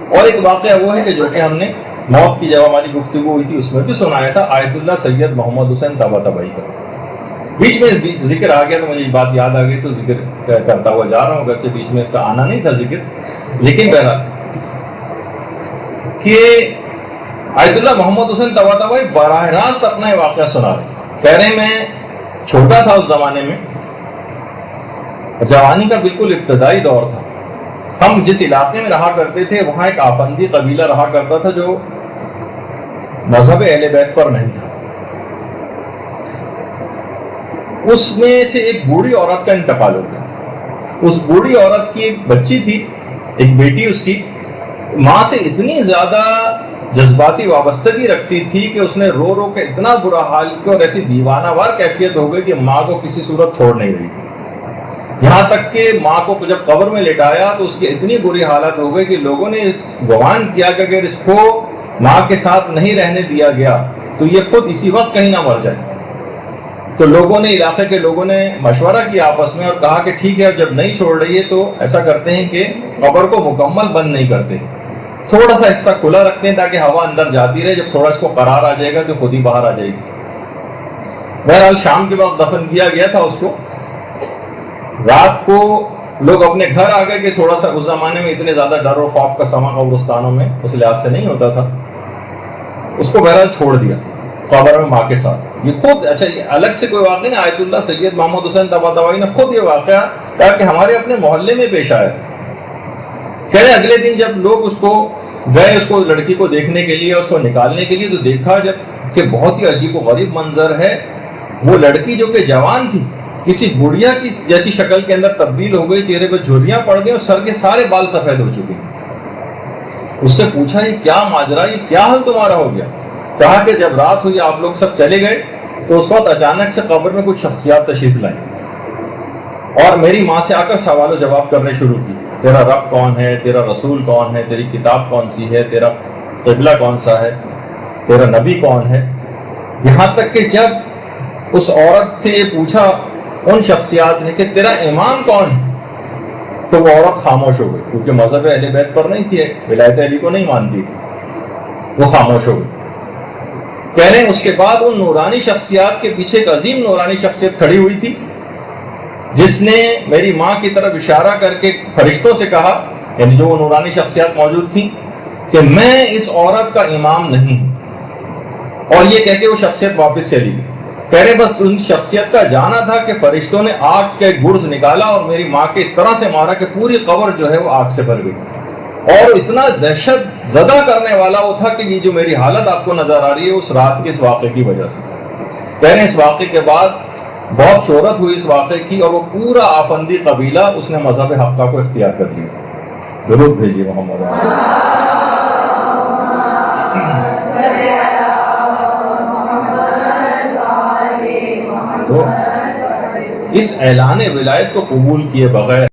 اور ایک واقعہ وہ ہے کہ جو کہ ہم نے موت کی جب ہماری گفتگو ہوئی تھی اس میں بھی سنایا تھا، آیت اللہ سید محمد حسین طباطبائی کا. بیچ میں ذکر آ گیا تو مجھے یہ بات یاد آ گئی تو ذکر کرتا ہوا جا رہا ہوں، اگرچہ بیچ میں اس کا آنا نہیں تھا ذکر، لیکن بہرحال کہ آیت اللہ محمد حسین طباطبائی براہ راست اپنا یہ واقعہ سنا رہے. کہہ رہے میں چھوٹا تھا اس زمانے میں، جوانی کا بالکل ابتدائی دور تھا. ہم جس علاقے میں رہا کرتے تھے وہاں ایک آفندی قبیلہ رہا کرتا تھا جو مذہب اہل بیت پر نہیں تھا. اس میں سے ایک بوڑھی عورت کا انتقال ہو گیا. اس بوڑھی عورت کی ایک بچی تھی، ایک بیٹی اس کی، ماں سے اتنی زیادہ جذباتی وابستگی رکھتی تھی کہ اس نے رو رو کے اتنا برا حال کیا اور ایسی دیوانہ وار کیفیت ہو گئی کہ ماں کو کسی صورت چھوڑ نہیں رہی تھی. یہاں تک کہ ماں کو جب قبر میں لٹایا تو اس کی اتنی بری حالت ہو گئی کہ لوگوں نے گمان کیا کہ اگر اس کو ماں کے ساتھ نہیں رہنے دیا گیا تو یہ خود اسی وقت کہیں نہ مر جائے. تو لوگوں نے، علاقے کے لوگوں نے مشورہ کیا آپس میں اور کہا کہ ٹھیک ہے جب نہیں چھوڑ رہی ہے تو ایسا کرتے ہیں کہ قبر کو مکمل بند نہیں کرتے، تھوڑا سا حصہ کھلا رکھتے ہیں تاکہ ہوا اندر جاتی رہے، جب تھوڑا اس کو قرار آ جائے گا تو خود ہی باہر آ جائے گی. بہرحال شام کے وقت دفن کیا گیا تھا اس کو. رات کو لوگ اپنے گھر آ گئے کہ تھوڑا سا اس زمانے میں اتنے زیادہ ڈر اور خوف کا سما قبرستانوں میں اس لحاظ سے نہیں ہوتا تھا. اس کو بہرحال چھوڑ دیا قبر میں ماں کے ساتھ. یہ خود، اچھا یہ الگ سے کوئی واقعہ نہیں، آیت اللہ سید محمد حسین طباطبائی نے خود یہ واقعہ کہا کہ ہمارے اپنے محلے میں پیش آیا. کہہ رہے اگلے دن جب لوگ اس کو گئے، اس کو لڑکی کو دیکھنے کے لیے، اس کو نکالنے کے لیے، تو دیکھا جب کہ بہت ہی عجیب و غریب منظر ہے. وہ لڑکی جو کہ جوان تھی کسی بڑھیا کی جیسی شکل کے اندر تبدیل ہو گئی، چہرے پہ جھریاں پڑ گئی اور سر کے سارے بال سفید ہو چکے. اس سے پوچھا یہ کیا ماجرا، یہ کیا حال تمہارا ہو گیا؟ کہا کہ جب رات ہوئی آپ لوگ سب چلے گئے تو اس وقت اچانک سے قبر میں کچھ شخصیات تشریف لائیں اور میری ماں سے آ کر سوال و جواب کرنے شروع کی. تیرا رب کون ہے، تیرا رسول کون ہے، تیری کتاب کون سی ہے، تیرا قبلہ کون سا ہے، تیرا نبی کون ہے. یہاں تک کہ جب اس عورت سے یہ پوچھا ان شخصیات نے کہ تیرا امام کون ہے، تو وہ عورت خاموش ہو گئی، کیونکہ مذہب اہل بیت پر نہیں تھی، ولایت علی کو نہیں مانتی تھی. وہ خاموش ہو گئی. کہہ رہے ہیں اس کے بعد ان نورانی شخصیات کے پیچھے ایک عظیم نورانی شخصیت کھڑی ہوئی تھی جس نے میری ماں کی طرف اشارہ کر کے فرشتوں سے کہا، یعنی جو وہ نورانی شخصیات موجود تھیں، کہ میں اس عورت کا امام نہیں ہوں. اور یہ کہہ کے وہ شخصیت واپس چلی گئی. کہہ رہے بس ان شخصیت کا جانا تھا کہ فرشتوں نے آگ کے گرز نکالا اور میری ماں کے اس طرح سے مارا کہ پوری قبر جو ہے وہ آگ سے بھر گئی. اور اتنا دہشت زدہ کرنے والا وہ تھا کہ یہ جو میری حالت آپ کو نظر آ رہی ہے اس رات کے اس واقعے کی وجہ سے. کہہ رہے ہیں اس واقعے کے بعد بہت شہرت ہوئی اس واقعے کی اور وہ پورا آفندی قبیلہ اس نے مذہب حقہ کو اختیار کر لیا. درود بھیجیے محمد. تو اس اعلان ولایت کو قبول کیے بغیر